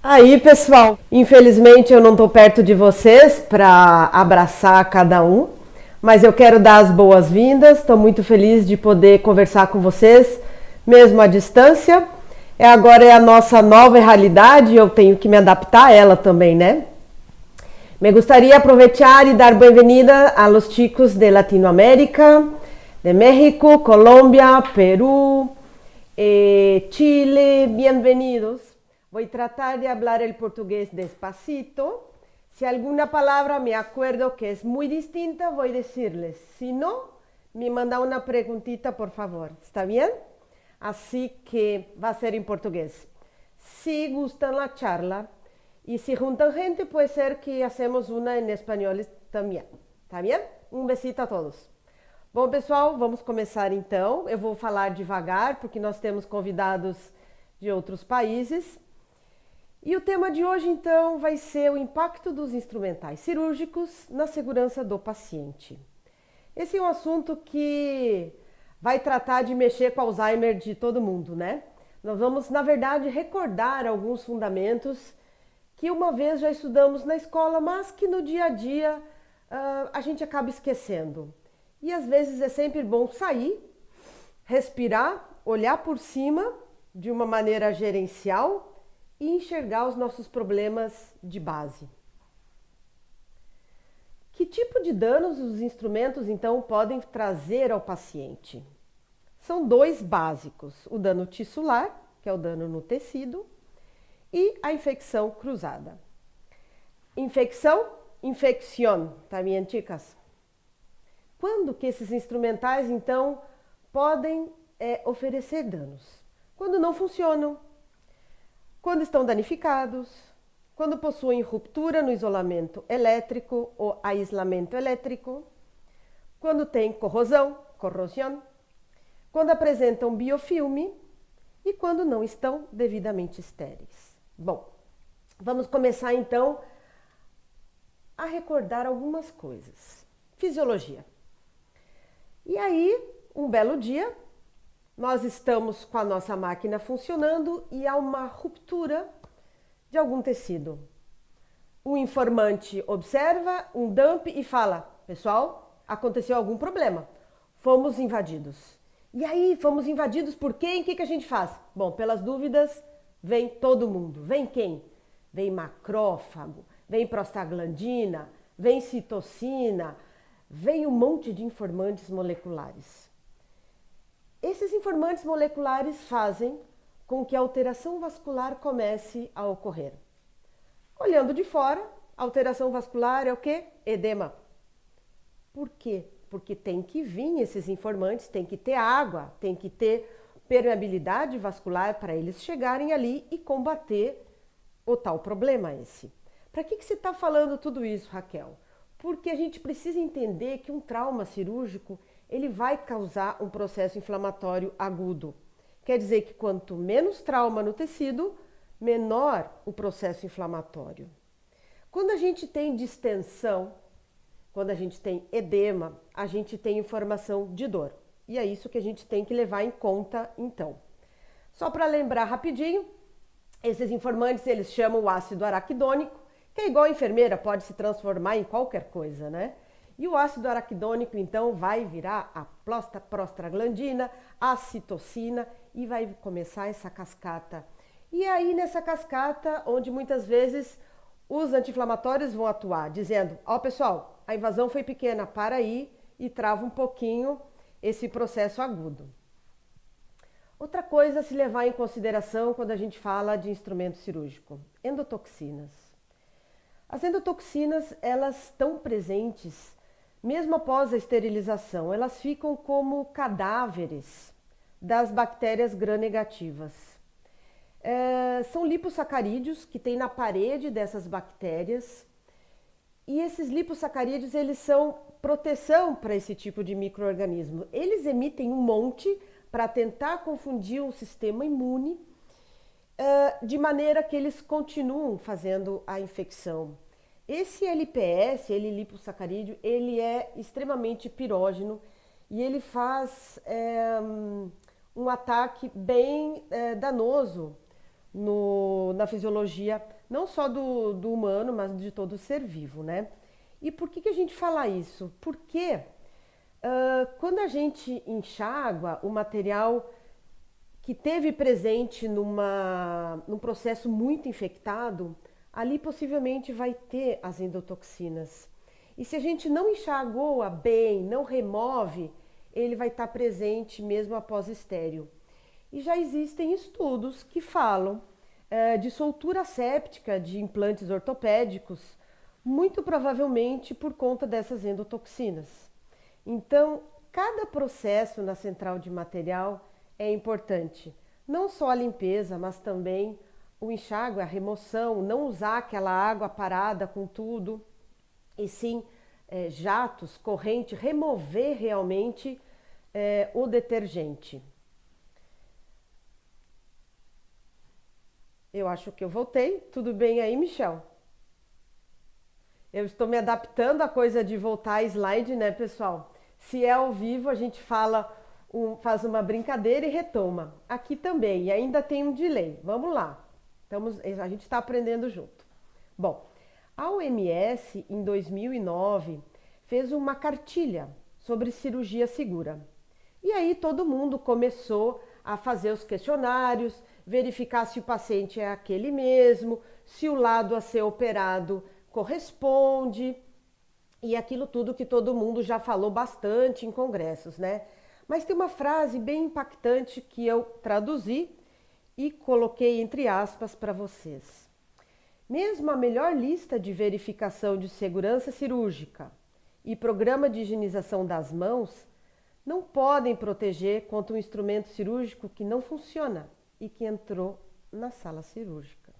Aí, pessoal, infelizmente eu não estou perto de vocês para abraçar cada um, mas eu quero dar as boas-vindas. Estou muito feliz de poder conversar com vocês, mesmo à distância. Agora é a nossa nova realidade e eu tenho que me adaptar a ela também, né? Me gustaría aprovechar y dar bienvenida a los chicos de Latinoamérica, de México, Colombia, Perú, Chile. Bienvenidos. Voy a tratar de hablar el portugués despacito. Si alguna palabra me acuerdo que es muy distinta, voy a decirles. Si no, me manda una preguntita, por favor. ¿Está bien? Así que va a ser en portugués. Si gustan la charla y si juntan gente, puede ser que hacemos una en español também. Tá bem? Um besito a todos. Bom, pessoal, vamos começar então. Eu vou falar devagar, porque nós temos convidados de outros países. E o tema de hoje, então, vai ser o impacto dos instrumentais cirúrgicos na segurança do paciente. Esse é um assunto que vai tratar de mexer com o Alzheimer de todo mundo, né? Nós vamos, na verdade, recordar alguns fundamentos que uma vez já estudamos na escola, mas que no dia a dia a gente acaba esquecendo. E às vezes é sempre bom sair, respirar, olhar por cima de uma maneira gerencial e enxergar os nossos problemas de base. Que tipo de danos os instrumentos, então, podem trazer ao paciente? São dois básicos: o dano tissular, que é o dano no tecido, e a infecção cruzada. Infecção, infección, tá bem, chicas? Quando que esses instrumentais, então, podem oferecer danos? Quando não funcionam, quando estão danificados, quando possuem ruptura no isolamento elétrico ou aislamento elétrico, quando tem corrosão, corrosão, quando apresentam biofilme e quando não estão devidamente estéreis. Bom, vamos começar então a recordar algumas coisas. Fisiologia. E aí, um belo dia, nós estamos com a nossa máquina funcionando e há uma ruptura de algum tecido. O informante observa um dump e fala: pessoal, aconteceu algum problema, fomos invadidos. E aí, fomos invadidos por quem? O que a gente faz? Bom, pelas dúvidas, vem todo mundo. Vem quem? Vem macrófago, vem prostaglandina, vem citocina, vem um monte de informantes moleculares. Esses informantes moleculares fazem com que a alteração vascular comece a ocorrer. Olhando de fora, a alteração vascular é o quê? Edema. Por quê? Porque tem que vir esses informantes, tem que ter água, tem que ter permeabilidade vascular para eles chegarem ali e combater o tal problema esse. Para que você está falando tudo isso, Raquel? Porque a gente precisa entender que um trauma cirúrgico ele vai causar um processo inflamatório agudo. Quer dizer que quanto menos trauma no tecido, menor o processo inflamatório. Quando a gente tem distensão, quando a gente tem edema, a gente tem informação de dor. E é isso que a gente tem que levar em conta, então. Só para lembrar rapidinho, esses informantes eles chamam o ácido araquidônico, que é igual a enfermeira, pode se transformar em qualquer coisa, né? E o ácido araquidônico, então, vai virar a prostaglandina, a citocina e vai começar essa cascata. E aí, nessa cascata, onde muitas vezes os anti-inflamatórios vão atuar, dizendo: ó, pessoal, a invasão foi pequena, para aí, e trava um pouquinho esse processo agudo. Outra coisa a se levar em consideração quando a gente fala de instrumento cirúrgico: endotoxinas. As endotoxinas, elas estão presentes mesmo após a esterilização, elas ficam como cadáveres das bactérias gram-negativas. São lipossacarídeos que tem na parede dessas bactérias e esses lipossacarídeos eles são proteção para esse tipo de micro-organismo. Eles emitem um monte para tentar confundir o sistema imune de maneira que eles continuam fazendo a infecção. Esse LPS, lipossacarídeo, ele é extremamente pirógeno e ele faz um ataque bem danoso na fisiologia, não só do humano, mas de todo ser vivo, né? E por que a gente fala isso? Porque quando a gente enxágua o material que teve presente num processo muito infectado, ali possivelmente vai ter as endotoxinas. E se a gente não enxagoa bem, não remove, ele vai estar presente mesmo após estéril. E já existem estudos que falam de soltura séptica de implantes ortopédicos, muito provavelmente por conta dessas endotoxinas. Então, cada processo na central de material é importante. Não só a limpeza, mas também o enxágue, a remoção, não usar aquela água parada com tudo, e sim jatos, corrente, remover realmente o detergente. Eu acho que eu voltei. Tudo bem aí, Michel? Eu estou me adaptando à coisa de voltar a slide, né, pessoal? Se é ao vivo, a gente faz uma brincadeira e retoma. Aqui também, e ainda tem um delay. Vamos lá. A gente está aprendendo junto. Bom, a OMS, em 2009, fez uma cartilha sobre cirurgia segura. E aí todo mundo começou a fazer os questionários, verificar se o paciente é aquele mesmo, se o lado a ser operado corresponde, e aquilo tudo que todo mundo já falou bastante em congressos, né? Mas tem uma frase bem impactante que eu traduzi e coloquei entre aspas para vocês. Mesmo a melhor lista de verificação de segurança cirúrgica e programa de higienização das mãos não podem proteger contra um instrumento cirúrgico que não funciona e que entrou na sala cirúrgica.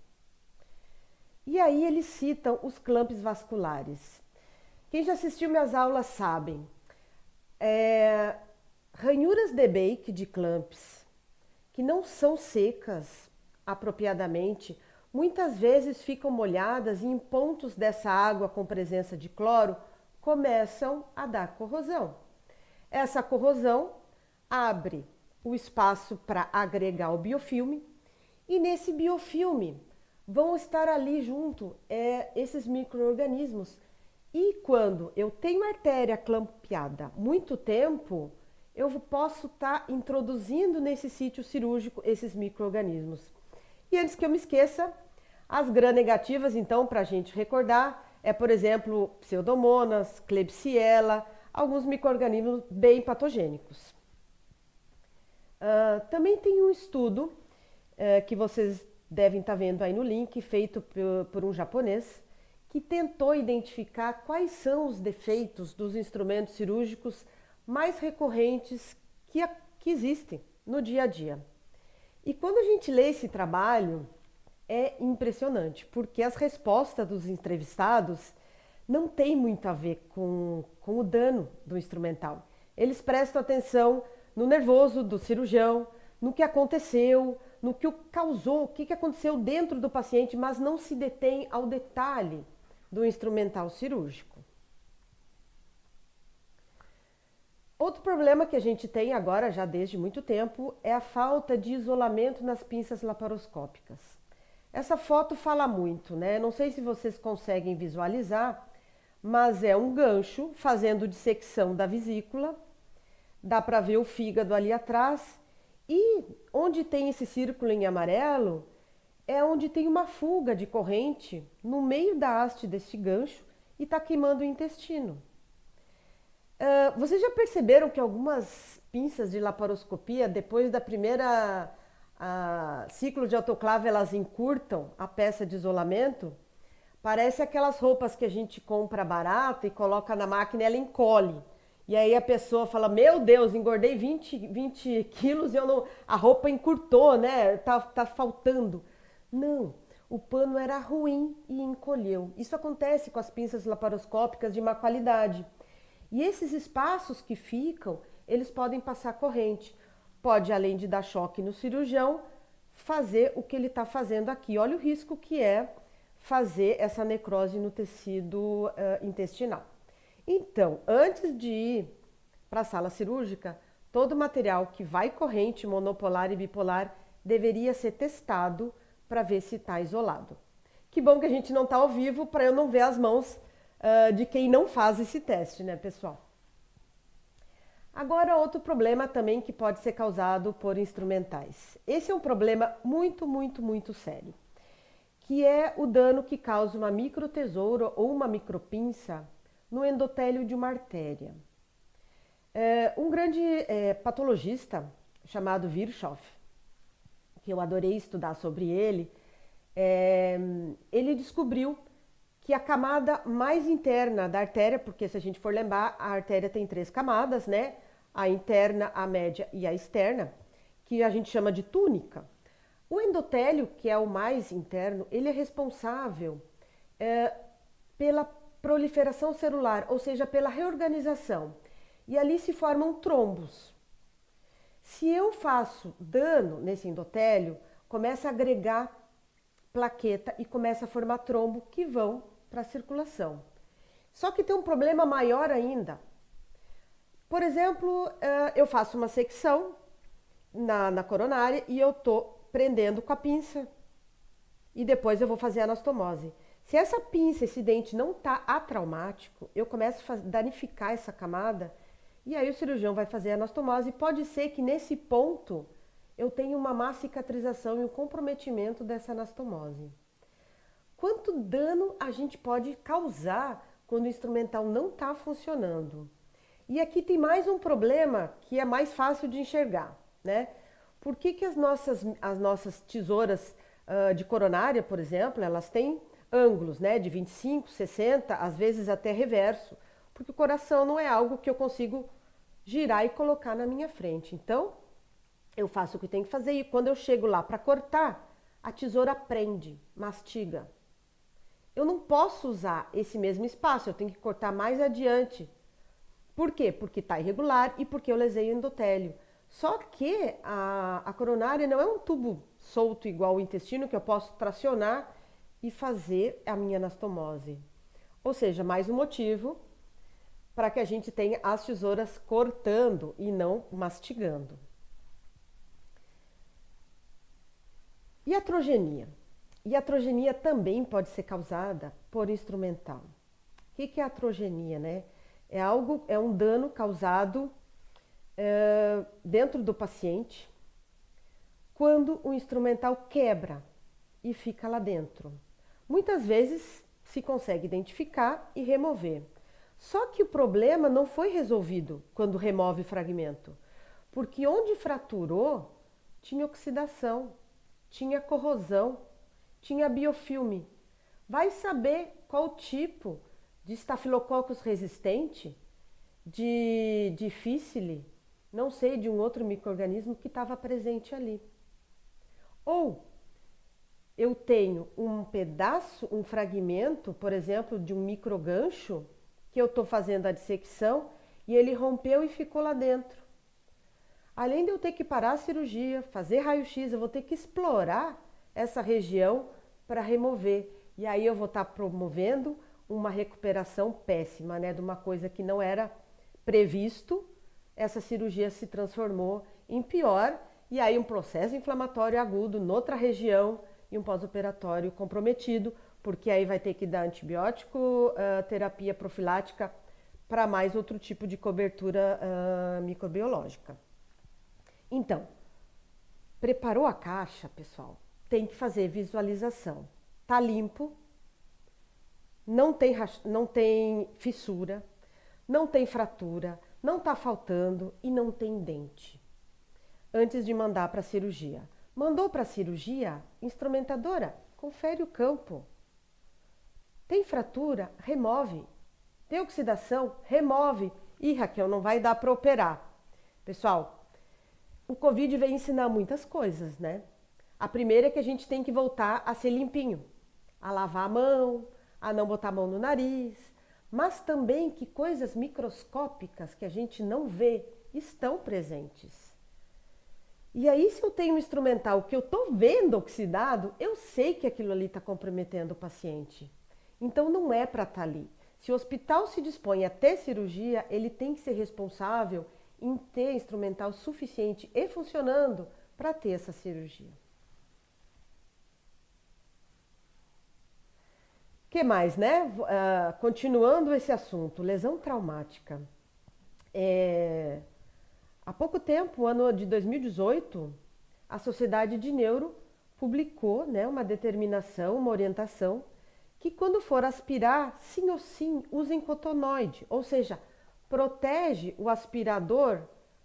E aí eles citam os clamps vasculares. Quem já assistiu minhas aulas sabem. Ranhuras de Bake de clamps, que não são secas apropriadamente, muitas vezes ficam molhadas e em pontos dessa água com presença de cloro começam a dar corrosão. Essa corrosão abre o espaço para agregar o biofilme e nesse biofilme vão estar ali junto esses micro-organismos. E quando eu tenho a artéria clampeada muito tempo, eu posso estar introduzindo nesse sítio cirúrgico esses micro-organismos. E antes que eu me esqueça, as gram-negativas, então, para a gente recordar, por exemplo, Pseudomonas, Klebsiella, alguns micro-organismos bem patogênicos. Também tem um estudo que vocês devem estar vendo aí no link, feito por um japonês, que tentou identificar quais são os defeitos dos instrumentos cirúrgicos mais recorrentes que existem no dia a dia. E quando a gente lê esse trabalho, é impressionante, porque as respostas dos entrevistados não têm muito a ver com o dano do instrumental. Eles prestam atenção no nervoso do cirurgião, no que aconteceu, no que causou, o que aconteceu dentro do paciente, mas não se detém ao detalhe do instrumental cirúrgico. Outro problema que a gente tem agora, já desde muito tempo, é a falta de isolamento nas pinças laparoscópicas. Essa foto fala muito, né? Não sei se vocês conseguem visualizar, mas é um gancho fazendo dissecção da vesícula. Dá para ver o fígado ali atrás. E onde tem esse círculo em amarelo é onde tem uma fuga de corrente no meio da haste deste gancho e está queimando o intestino. Vocês já perceberam que algumas pinças de laparoscopia, depois da primeira ciclo de autoclave, elas encurtam a peça de isolamento? Parece aquelas roupas que a gente compra barato e coloca na máquina e ela encolhe. E aí a pessoa fala, meu Deus, engordei 20 quilos e a roupa encurtou, né? Tá faltando. Não, o pano era ruim e encolheu. Isso acontece com as pinças laparoscópicas de má qualidade. E esses espaços que ficam, eles podem passar corrente. Pode, além de dar choque no cirurgião, fazer o que ele está fazendo aqui. Olha o risco que é fazer essa necrose no tecido intestinal. Então, antes de ir para a sala cirúrgica, todo material que vai corrente monopolar e bipolar deveria ser testado para ver se está isolado. Que bom que a gente não está ao vivo para eu não ver as mãos de quem não faz esse teste, né, pessoal? Agora, outro problema também que pode ser causado por instrumentais. Esse é um problema muito sério, que é o dano que causa uma microtesoura ou uma micropinça no endotélio de uma artéria. Um grande patologista chamado Virchow, que eu adorei estudar sobre ele, ele descobriu que a camada mais interna da artéria, porque se a gente for lembrar, a artéria tem 3 camadas, né? A interna, a média e a externa, que a gente chama de túnica. O endotélio, que é o mais interno, ele é responsável pela proliferação celular, ou seja, pela reorganização. E ali se formam trombos. Se eu faço dano nesse endotélio, começa a agregar plaqueta e começa a formar trombo que vão para a circulação. Só que tem um problema maior ainda. Por exemplo, eu faço uma secção na coronária e eu estou prendendo com a pinça e depois eu vou fazer a anastomose. Se essa pinça, esse dente não está atraumático, eu começo a danificar essa camada e aí o cirurgião vai fazer a anastomose. Pode ser que nesse ponto eu tenha uma má cicatrização e um comprometimento dessa anastomose. Quanto dano a gente pode causar quando o instrumental não está funcionando? E aqui tem mais um problema que é mais fácil de enxergar, né? Por que as nossas tesouras de coronária, por exemplo, elas têm ângulos, né, de 25, 60, às vezes até reverso? Porque o coração não é algo que eu consigo girar e colocar na minha frente. Então, eu faço o que tem que fazer e quando eu chego lá para cortar, a tesoura prende, mastiga. Eu não posso usar esse mesmo espaço, eu tenho que cortar mais adiante. Por quê? Porque está irregular e porque eu lesei o endotélio. Só que a coronária não é um tubo solto igual o intestino que eu posso tracionar e fazer a minha anastomose. Ou seja, mais um motivo para que a gente tenha as tesouras cortando e não mastigando. Iatrogenia. Iatrogenia também pode ser causada por instrumental. O que é iatrogenia, né? É um dano causado dentro do paciente quando o instrumental quebra e fica lá dentro. Muitas vezes se consegue identificar e remover. Só que o problema não foi resolvido quando remove o fragmento, porque onde fraturou tinha oxidação, tinha corrosão, tinha biofilme. Vai saber qual tipo de estafilococcus resistente, de difícil, não sei, de um outro micro-organismo que estava presente ali. Ou eu tenho um pedaço, um fragmento, por exemplo, de um microgancho, que eu estou fazendo a dissecção e ele rompeu e ficou lá dentro. Além de eu ter que parar a cirurgia, fazer raio-x, eu vou ter que explorar essa região para remover. E aí eu vou estar promovendo uma recuperação péssima, né? De uma coisa que não era previsto, essa cirurgia se transformou em pior e aí um processo inflamatório agudo noutra região e um pós-operatório comprometido, porque aí vai ter que dar antibiótico, terapia profilática para mais outro tipo de cobertura microbiológica. Então, preparou a caixa, pessoal? Tem que fazer visualização. Tá limpo, não tem fissura, não tem fratura, não tá faltando e não tem dente. Antes de mandar para a cirurgia. Mandou para a cirurgia, instrumentadora, confere o campo. Tem fratura? Remove. Tem oxidação? Remove. Ih, Raquel, não vai dar para operar. Pessoal, o Covid vem ensinar muitas coisas, né? A primeira é que a gente tem que voltar a ser limpinho, a lavar a mão, a não botar a mão no nariz, mas também que coisas microscópicas que a gente não vê estão presentes. E aí, se eu tenho um instrumental que eu estou vendo oxidado, eu sei que aquilo ali está comprometendo o paciente. Então, não é para estar ali. Se o hospital se dispõe a ter cirurgia, ele tem que ser responsável em ter instrumental suficiente e funcionando para ter essa cirurgia. Que mais, né? Continuando esse assunto, lesão traumática. Há pouco tempo, ano de 2018, a Sociedade de Neuro publicou, né, uma determinação, uma orientação, que quando for aspirar, sim ou sim, usem cotonoide, ou seja, protege o aspirador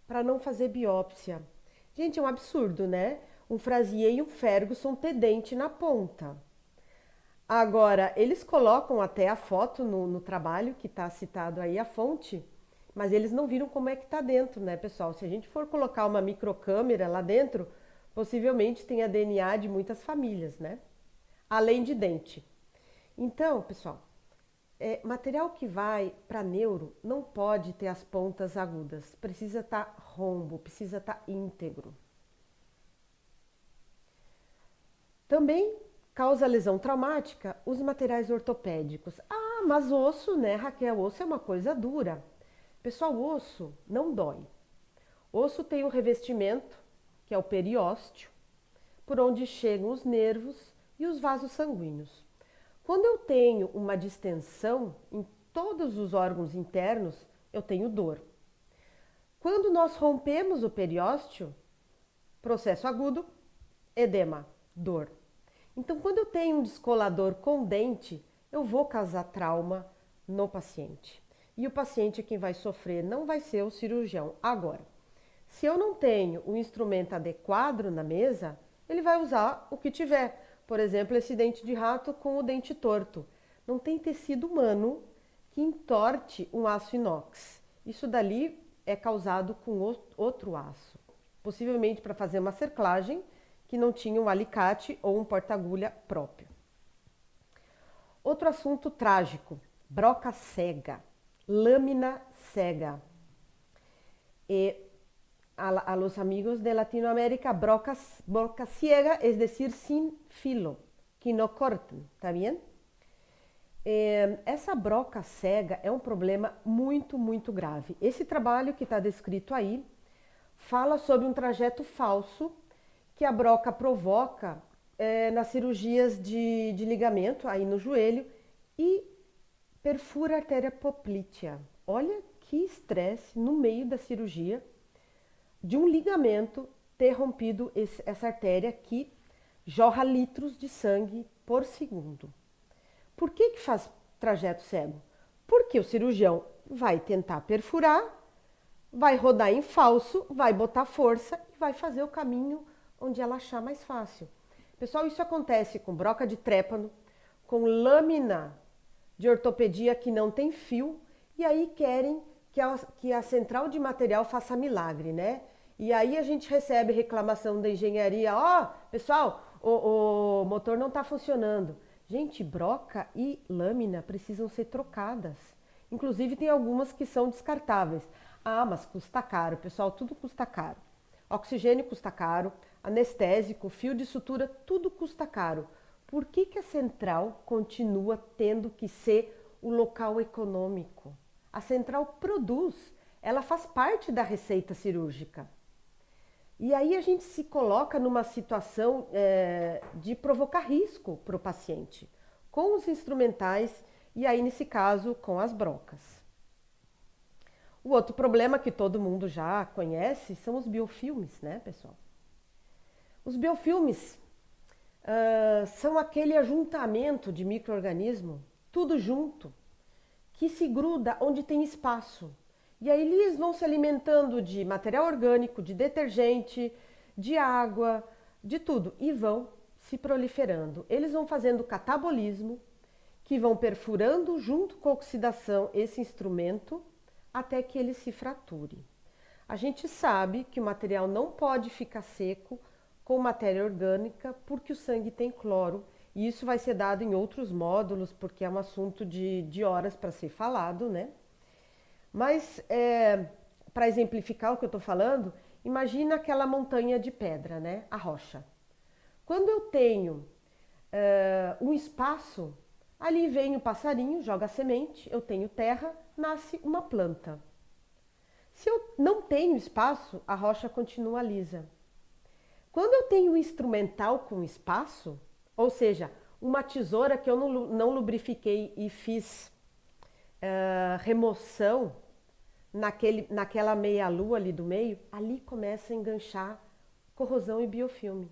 para não fazer biópsia. Gente, é um absurdo, né? Um Frazier e um Ferguson ter dente na ponta. Agora, eles colocam até a foto no trabalho, que está citado aí a fonte, mas eles não viram como é que está dentro, né, pessoal? Se a gente for colocar uma microcâmera lá dentro, possivelmente tenha DNA de muitas famílias, né? Além de dente. Então, pessoal, material que vai para neuro não pode ter as pontas agudas, precisa estar rombo, precisa estar íntegro. Também causa lesão traumática os materiais ortopédicos. Ah, mas osso, né, Raquel? Osso é uma coisa dura. Pessoal, osso não dói. Osso tem um revestimento, que é o periósteo, por onde chegam os nervos e os vasos sanguíneos. Quando eu tenho uma distensão em todos os órgãos internos, eu tenho dor. Quando nós rompemos o periósteo, processo agudo, edema, dor. Então, quando eu tenho um descolador com dente, eu vou causar trauma no paciente. E o paciente é quem vai sofrer, não vai ser o cirurgião. Agora, se eu não tenho um instrumento adequado na mesa, ele vai usar o que tiver. Por exemplo, esse dente de rato com o dente torto. Não tem tecido humano que entorte um aço inox. Isso dali é causado com outro aço. Possivelmente para fazer uma cerclagem que não tinha um alicate ou um porta-agulha próprio. Outro assunto trágico, broca cega, lâmina cega. A los amigos de Latinoamérica, broca ciega, es decir, sin filo, que não cortam, tá bem? Essa broca cega é um problema muito, muito grave. Esse trabalho que está descrito aí fala sobre um trajeto falso que a broca provoca nas cirurgias de ligamento, aí no joelho, e perfura a artéria poplítea. Olha que estresse no meio da cirurgia de um ligamento ter rompido essa artéria que jorra litros de sangue por segundo. Por que faz trajeto cego? Porque o cirurgião vai tentar perfurar, vai rodar em falso, vai botar força e vai fazer o caminho onde ela achar mais fácil. Pessoal, isso acontece com broca de trépano, com lâmina de ortopedia que não tem fio, e aí querem que a central de material faça milagre, né? E aí a gente recebe reclamação da engenharia, pessoal, o motor não está funcionando. Gente, broca e lâmina precisam ser trocadas. Inclusive tem algumas que são descartáveis. Ah, mas custa caro, pessoal, tudo custa caro. Oxigênio custa caro, anestésico, fio de sutura, tudo custa caro. Por que a central continua tendo que ser o local econômico? A central produz, ela faz parte da receita cirúrgica. E aí a gente se coloca numa situação de provocar risco para o paciente, com os instrumentais e aí nesse caso com as brocas. O outro problema que todo mundo já conhece são os biofilmes, né, pessoal? Os biofilmes são aquele ajuntamento de micro-organismo, tudo junto, que se gruda onde tem espaço. E aí eles vão se alimentando de material orgânico, de detergente, de água, de tudo. E vão se proliferando. Eles vão fazendo catabolismo, que vão perfurando junto com a oxidação esse instrumento até que ele se frature. A gente sabe que o material não pode ficar seco com matéria orgânica porque o sangue tem cloro. E isso vai ser dado em outros módulos, porque é um assunto de horas para ser falado, né? Mas, para exemplificar o que eu estou falando, imagina aquela montanha de pedra, né? A rocha. Quando eu tenho um espaço, ali vem o passarinho, joga a semente, eu tenho terra, nasce uma planta. Se eu não tenho espaço, a rocha continua lisa. Quando eu tenho um instrumental com espaço, ou seja, uma tesoura que eu não lubrifiquei e fiz remoção naquela meia-lua ali do meio, ali começa a enganchar corrosão e biofilme.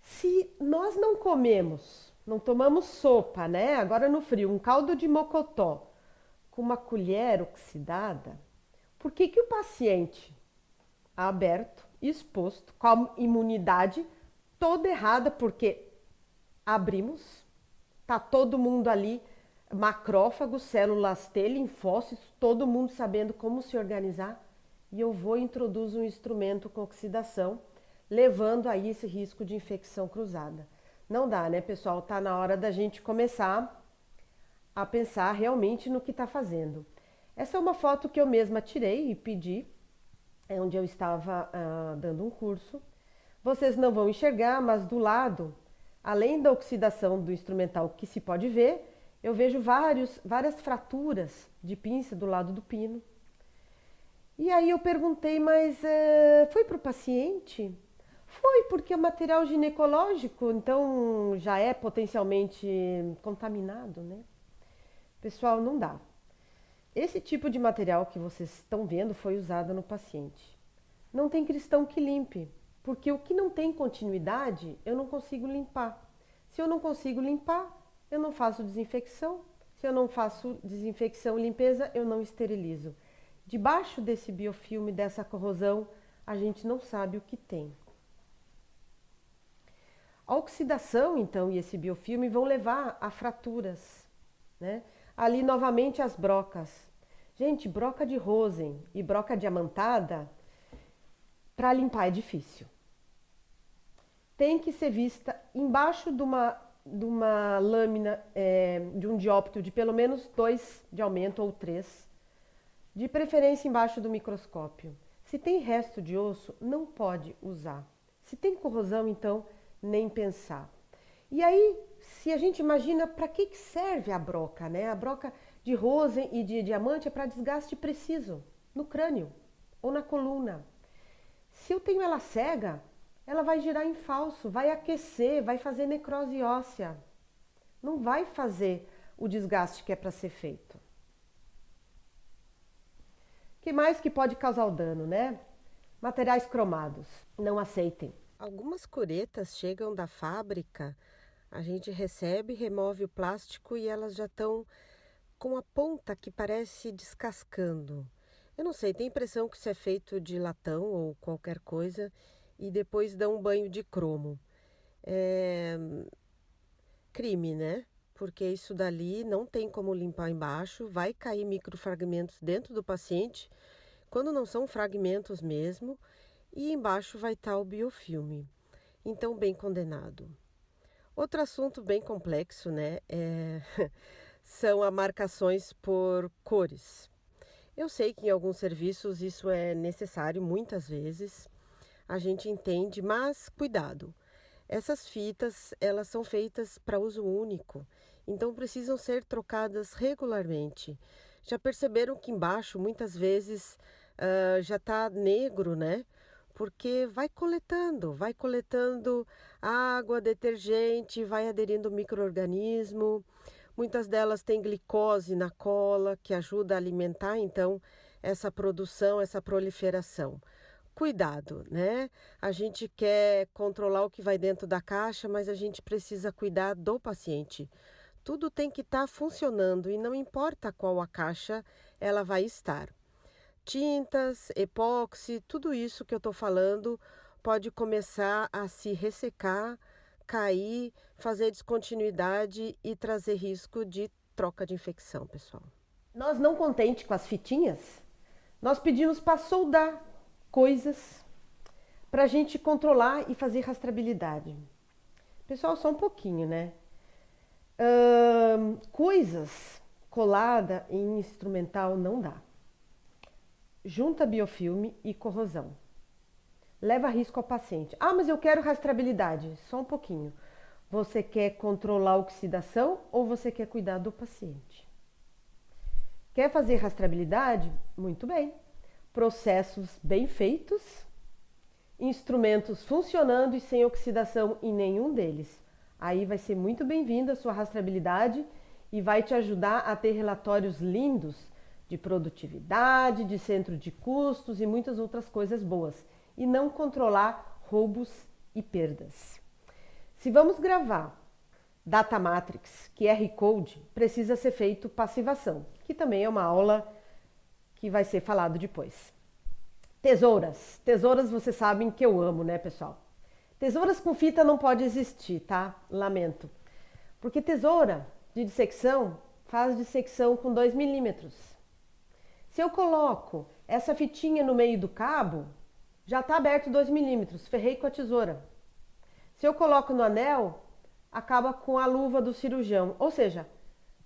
Se nós não comemos, não tomamos sopa, né? Agora no frio, um caldo de mocotó com uma colher oxidada, por que que o paciente aberto, exposto, com a imunidade toda errada, porque abrimos, tá todo mundo ali, macrófagos, células T, linfócitos, todo mundo sabendo como se organizar, e eu vou introduzir um instrumento com oxidação, levando aí esse risco de infecção cruzada. Não dá, né, pessoal? Tá na hora da gente começar a pensar realmente no que está fazendo. Essa é uma foto que eu mesma tirei e pedi, é onde eu estava dando um curso. Vocês não vão enxergar, mas do lado, além da oxidação do instrumental que se pode ver, eu vejo várias fraturas de pinça do lado do pino. E aí eu perguntei, mas foi para o paciente? Foi, porque é material ginecológico, então já é potencialmente contaminado, né? Pessoal, não dá. Esse tipo de material que vocês estão vendo foi usado no paciente. Não tem cristão que limpe, porque o que não tem continuidade, eu não consigo limpar. Se eu não consigo limpar, eu não faço desinfecção. Se eu não faço desinfecção e limpeza, eu não esterilizo. Debaixo desse biofilme, dessa corrosão, a gente não sabe o que tem. A oxidação, então, e esse biofilme vão levar a fraturas, né? Ali, novamente, as brocas. Gente, broca de Rosen e broca diamantada, para limpar é difícil. Tem que ser vista embaixo de uma lâmina, de um dióptro de pelo menos 2 de aumento ou 3, de preferência embaixo do microscópio. Se tem resto de osso, não pode usar. Se tem corrosão, então, nem pensar. E aí, se a gente imagina para que serve a broca, né? A broca de Rosen e de diamante é para desgaste preciso no crânio ou na coluna. Se eu tenho ela cega, ela vai girar em falso, vai aquecer, vai fazer necrose óssea. Não vai fazer o desgaste que é para ser feito. O que mais que pode causar o dano, né? Materiais cromados, não aceitem. Algumas curetas chegam da fábrica, a gente recebe, remove o plástico e elas já estão com a ponta que parece descascando. Eu não sei, tenho a impressão que isso é feito de latão ou qualquer coisa e depois dão um banho de cromo. É crime, né? Porque isso dali não tem como limpar embaixo, vai cair microfragmentos dentro do paciente, quando não são fragmentos mesmo, e embaixo vai estar o biofilme. Então, bem condenado. Outro assunto bem complexo, né, são as marcações por cores. Eu sei que em alguns serviços isso é necessário muitas vezes, a gente entende, mas cuidado. Essas fitas, elas são feitas para uso único, então precisam ser trocadas regularmente. Já perceberam que embaixo muitas vezes já está negro, né? Porque vai coletando água, detergente, vai aderindo micro-organismo. Muitas delas têm glicose na cola, que ajuda a alimentar, então, essa produção, essa proliferação. Cuidado, né? A gente quer controlar o que vai dentro da caixa, mas a gente precisa cuidar do paciente. Tudo tem que estar funcionando e não importa qual a caixa ela vai estar. Tintas, epóxi, tudo isso que eu estou falando pode começar a se ressecar, cair, fazer descontinuidade e trazer risco de troca de infecção, pessoal. Nós não contentes com as fitinhas, nós pedimos para soldar coisas para a gente controlar e fazer rastreabilidade. Pessoal, só um pouquinho, né? Coisas colada em instrumental não dá. Junta biofilme e corrosão. Leva risco ao paciente. Ah, mas eu quero rastreabilidade. Só um pouquinho. Você quer controlar a oxidação ou você quer cuidar do paciente? Quer fazer rastreabilidade? Muito bem. Processos bem feitos, instrumentos funcionando e sem oxidação em nenhum deles. Aí vai ser muito bem-vinda a sua rastreabilidade e vai te ajudar a ter relatórios lindos de produtividade, de centro de custos e muitas outras coisas boas. E não controlar roubos e perdas. Se vamos gravar Data Matrix, QR Code, precisa ser feito passivação, que também é uma aula que vai ser falado depois. Tesouras. Tesouras vocês sabem que eu amo, né, pessoal? Tesouras com fita não pode existir, tá? Lamento. Porque tesoura de dissecção faz dissecção com 2 milímetros. Se eu coloco essa fitinha no meio do cabo, já está aberto 2 milímetros, ferrei com a tesoura. Se eu coloco no anel, acaba com a luva do cirurgião. Ou seja,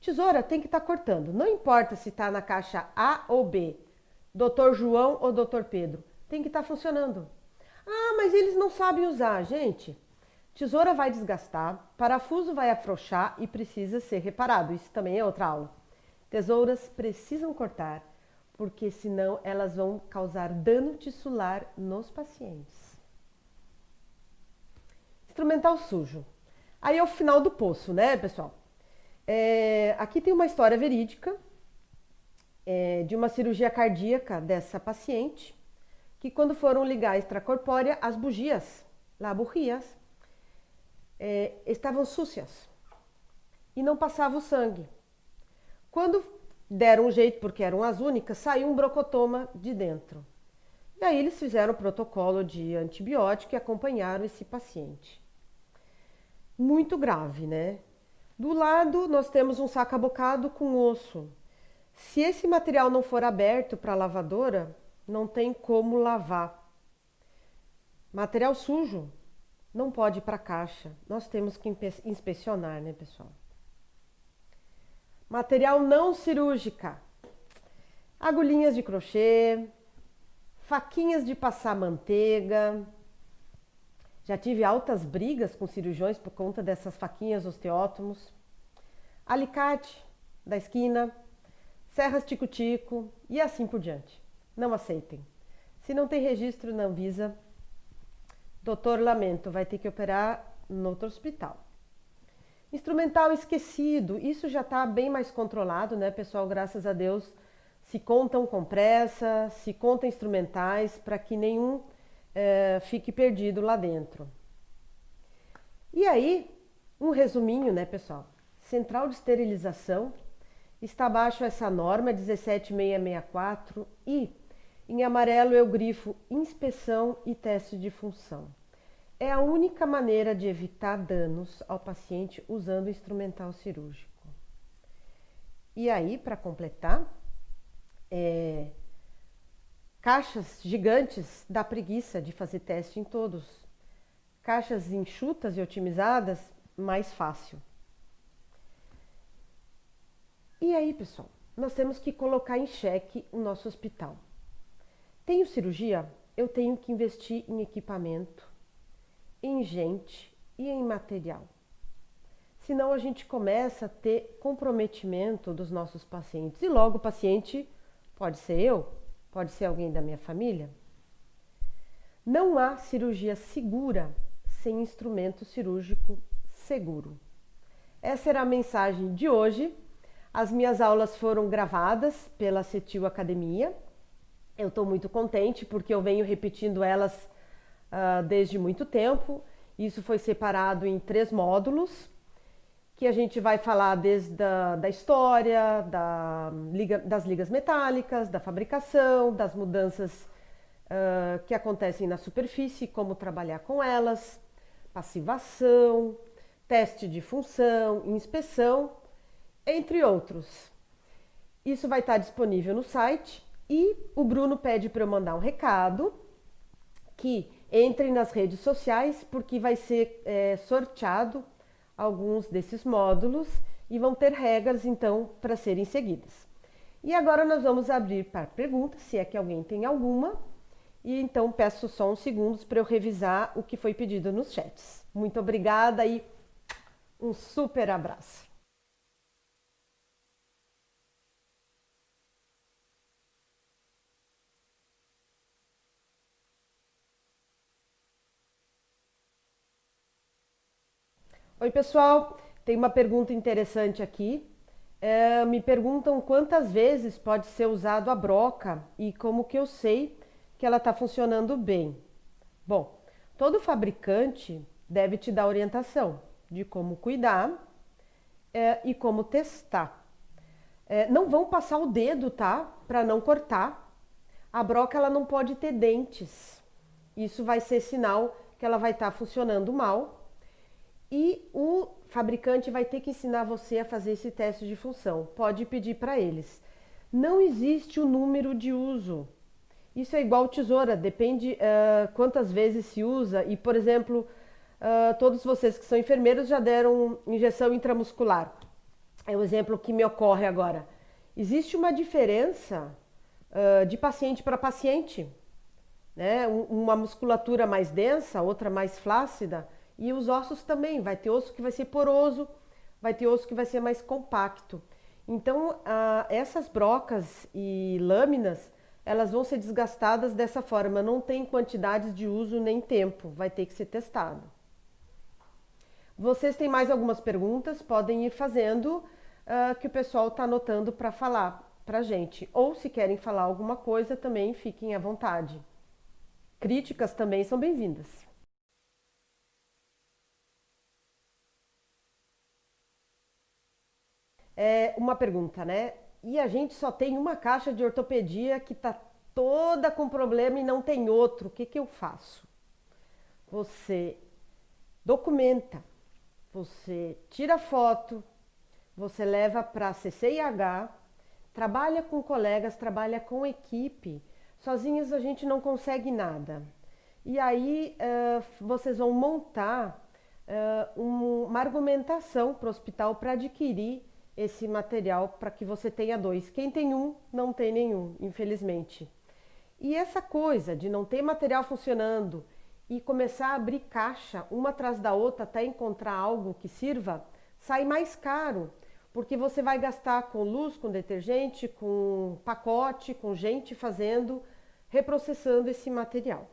tesoura tem que estar cortando. Não importa se está na caixa A ou B, Dr. João ou Dr. Pedro, tem que estar funcionando. Ah, mas eles não sabem usar, gente. Tesoura vai desgastar, parafuso vai afrouxar e precisa ser reparado. Isso também é outra aula. Tesouras precisam cortar, porque senão elas vão causar dano tissular nos pacientes. Instrumental sujo. Aí é o final do poço, né, pessoal? Aqui tem uma história verídica de uma cirurgia cardíaca dessa paciente, que quando foram ligar a extracorpórea, as bugias, laburrias, estavam súcias e não passava o sangue. Quando deram um jeito, porque eram as únicas, saiu um brocotoma de dentro. E aí eles fizeram o protocolo de antibiótico e acompanharam esse paciente. Muito grave, né? Do lado nós temos um saca-bocado com osso. Se esse material não for aberto para a lavadora, não tem como lavar. Material sujo não pode ir para a caixa. Nós temos que inspecionar, né, pessoal? Material não cirúrgica. Agulhinhas de crochê, faquinhas de passar manteiga. Já tive altas brigas com cirurgiões por conta dessas faquinhas osteótomos. Alicate da esquina, serras tico-tico e assim por diante. Não aceitem. Se não tem registro na Anvisa, doutor, lamento, vai ter que operar no outro hospital. Instrumental esquecido, isso já está bem mais controlado, né, pessoal? Graças a Deus, se contam compressas, se contam instrumentais para que nenhum fique perdido lá dentro. E aí, um resuminho, né, pessoal? Central de esterilização, está abaixo essa norma 17664 e em amarelo eu grifo inspeção e teste de função. É a única maneira de evitar danos ao paciente usando o instrumental cirúrgico. E aí, para completar, caixas gigantes dá preguiça de fazer teste em todos. Caixas enxutas e otimizadas, mais fácil. E aí, pessoal, nós temos que colocar em xeque o nosso hospital. Tenho cirurgia? Eu tenho que investir em equipamento, em gente e em material. Senão a gente começa a ter comprometimento dos nossos pacientes. E logo o paciente pode ser eu, pode ser alguém da minha família. Não há cirurgia segura sem instrumento cirúrgico seguro. Essa era a mensagem de hoje. As minhas aulas foram gravadas pela Cetil Academia. Eu estou muito contente porque eu venho repetindo elas desde muito tempo. Isso foi separado em 3 módulos, que a gente vai falar desde da história, das ligas metálicas, da fabricação, das mudanças que acontecem na superfície, como trabalhar com elas, passivação, teste de função, inspeção, entre outros. Isso vai estar disponível no site e o Bruno pede para eu mandar um recado que entrem nas redes sociais porque vai ser sorteado alguns desses módulos e vão ter regras então para serem seguidas. E agora nós vamos abrir para perguntas, se é que alguém tem alguma, e então peço só uns segundos para eu revisar o que foi pedido nos chats. Muito obrigada e um super abraço. Oi, pessoal. Tem uma pergunta interessante aqui. Me perguntam quantas vezes pode ser usado a broca e como que eu sei que ela está funcionando bem. Bom, todo fabricante deve te dar orientação de como cuidar, e como testar. Não vão passar o dedo, tá? Para não cortar. A broca ela não pode ter dentes. Isso vai ser sinal que ela vai estar funcionando mal. E o fabricante vai ter que ensinar você a fazer esse teste de função. Pode pedir para eles. Não existe o número de uso. Isso é igual tesoura, depende quantas vezes se usa. E, por exemplo, todos vocês que são enfermeiros já deram injeção intramuscular. É o exemplo que me ocorre agora. Existe uma diferença de paciente para paciente, né? Uma musculatura mais densa, outra mais flácida, e os ossos também. Vai ter osso que vai ser poroso, vai ter osso que vai ser mais compacto. Então, essas brocas e lâminas, elas vão ser desgastadas dessa forma. Não tem quantidades de uso nem tempo, vai ter que ser testado. Vocês têm mais algumas perguntas? Podem ir fazendo, que o pessoal está anotando para falar para gente. Ou se querem falar alguma coisa, também fiquem à vontade. Críticas também são bem-vindas. Uma pergunta, né? E a gente só tem uma caixa de ortopedia que está toda com problema e não tem outro. O que que eu faço? Você documenta, você tira foto, você leva para CCIH, trabalha com colegas, trabalha com equipe. Sozinhos a gente não consegue nada. E aí vocês vão montar uma argumentação para o hospital para adquirir esse material para que você tenha dois. Quem tem um, não tem nenhum, infelizmente. E essa coisa de não ter material funcionando e começar a abrir caixa uma atrás da outra até encontrar algo que sirva, sai mais caro, porque você vai gastar com luz, com detergente, com pacote, com gente fazendo, reprocessando esse material.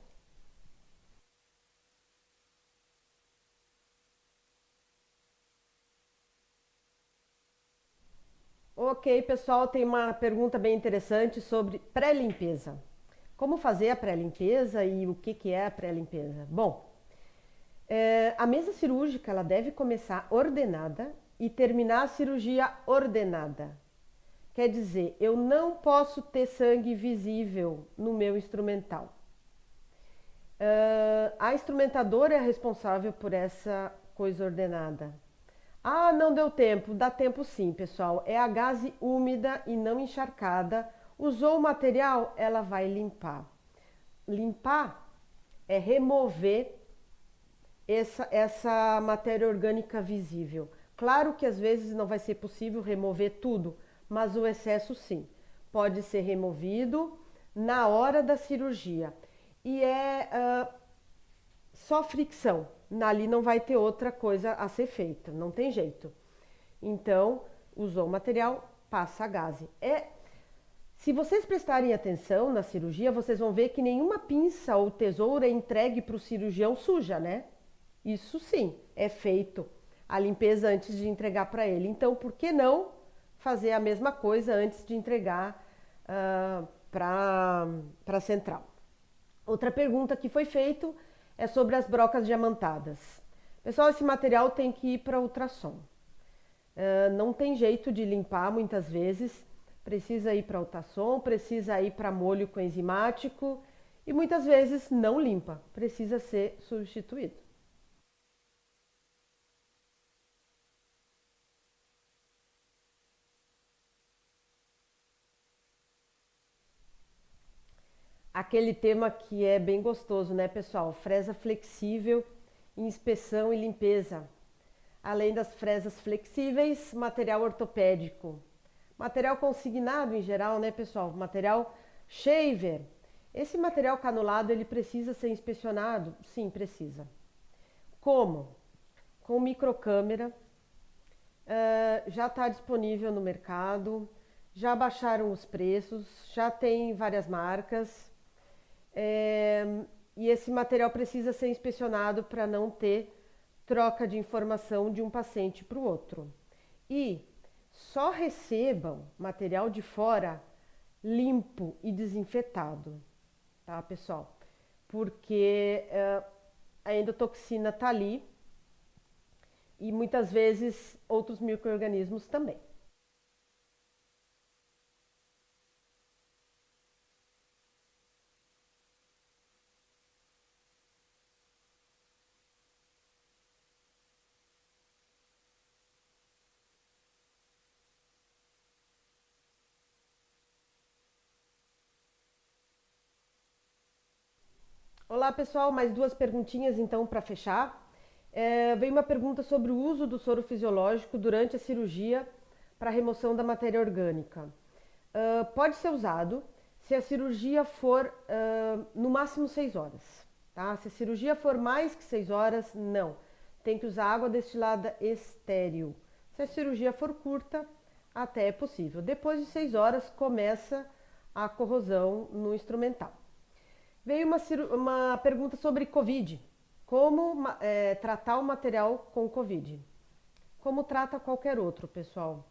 Ok, pessoal, tem uma pergunta bem interessante sobre pré-limpeza. Como fazer a pré-limpeza e o que é a pré-limpeza? Bom, a mesa cirúrgica ela deve começar ordenada e terminar a cirurgia ordenada. Quer dizer, eu não posso ter sangue visível no meu instrumental. A instrumentadora é responsável por essa coisa ordenada. Ah, não deu tempo. Dá tempo sim, pessoal. É a gaze úmida e não encharcada. Usou o material, ela vai limpar. Limpar é remover essa matéria orgânica visível. Claro que às vezes não vai ser possível remover tudo, mas o excesso sim. Pode ser removido na hora da cirurgia. E só fricção. Ali não vai ter outra coisa a ser feita, não tem jeito. Então, usou o material, passa a gaze. Se vocês prestarem atenção na cirurgia, vocês vão ver que nenhuma pinça ou tesoura é entregue para o cirurgião suja, né? Isso sim, é feito a limpeza antes de entregar para ele. Então, por que não fazer a mesma coisa antes de entregar para a central? Outra pergunta que foi feita é sobre as brocas diamantadas. Pessoal, esse material tem que ir para ultrassom. Não tem jeito de limpar muitas vezes. Precisa ir para ultrassom, precisa ir para molho coenzimático e muitas vezes não limpa, precisa ser substituído. Aquele tema que é bem gostoso, né, pessoal? Fresa flexível, inspeção e limpeza. Além das fresas flexíveis, material ortopédico. Material consignado em geral, né, pessoal? Material shaver. Esse material canulado, ele precisa ser inspecionado? Sim, precisa. Como? Com microcâmera. Já está disponível no mercado. Já baixaram os preços. Já tem várias marcas. E esse material precisa ser inspecionado para não ter troca de informação de um paciente para o outro. E só recebam material de fora limpo e desinfetado, tá, pessoal? Porque a endotoxina tá ali e muitas vezes outros micro-organismos também. Olá, pessoal, mais duas perguntinhas então para fechar. Veio uma pergunta sobre o uso do soro fisiológico durante a cirurgia para remoção da matéria orgânica. Pode ser usado se a cirurgia for no máximo 6 horas. Tá? Se a cirurgia for mais que 6 horas, não. Tem que usar água destilada estéril. Se a cirurgia for curta, até é possível. Depois de 6 horas começa a corrosão no instrumental. Veio uma pergunta sobre Covid. Como tratar o material com Covid? Como trata qualquer outro, pessoal?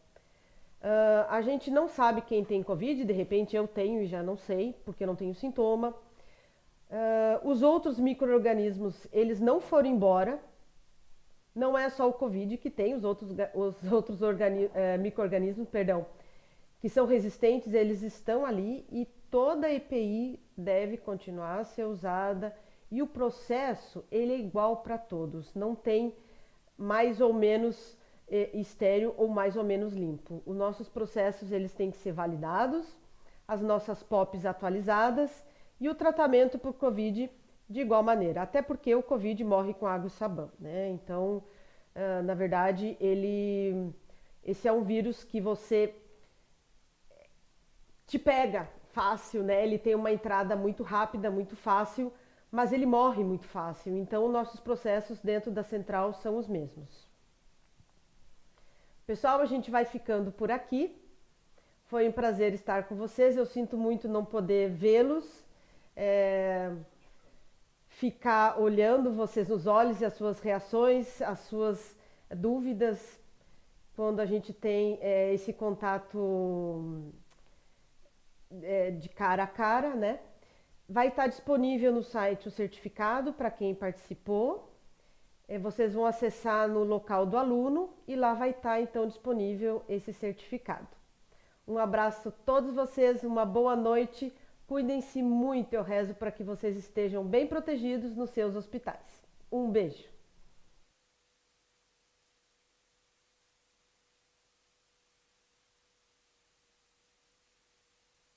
A gente não sabe quem tem Covid, de repente eu tenho e já não sei, porque eu não tenho sintoma. Os outros micro-organismos, eles não foram embora. Não é só o Covid que tem, os outros micro-organismos, perdão, que são resistentes, eles estão ali e toda a EPI deve continuar a ser usada e o processo ele é igual para todos, não tem mais ou menos estéril ou mais ou menos limpo. Os nossos processos eles têm que ser validados, as nossas POPs atualizadas e o tratamento por Covid de igual maneira, até porque o Covid morre com água e sabão, né? Então, na verdade, esse é um vírus que você te pega fácil, né? Ele tem uma entrada muito rápida, muito fácil, mas ele morre muito fácil. Então, nossos processos dentro da central são os mesmos. Pessoal, a gente vai ficando por aqui. Foi um prazer estar com vocês. Eu sinto muito não poder vê-los, ficar olhando vocês nos olhos e as suas reações, as suas dúvidas, quando a gente tem esse contato de cara a cara, né? Vai estar disponível no site o certificado para quem participou. Vocês vão acessar no local do aluno e lá vai estar então disponível esse certificado. Um abraço a todos vocês, uma boa noite, cuidem-se muito, eu rezo para que vocês estejam bem protegidos nos seus hospitais. Um beijo!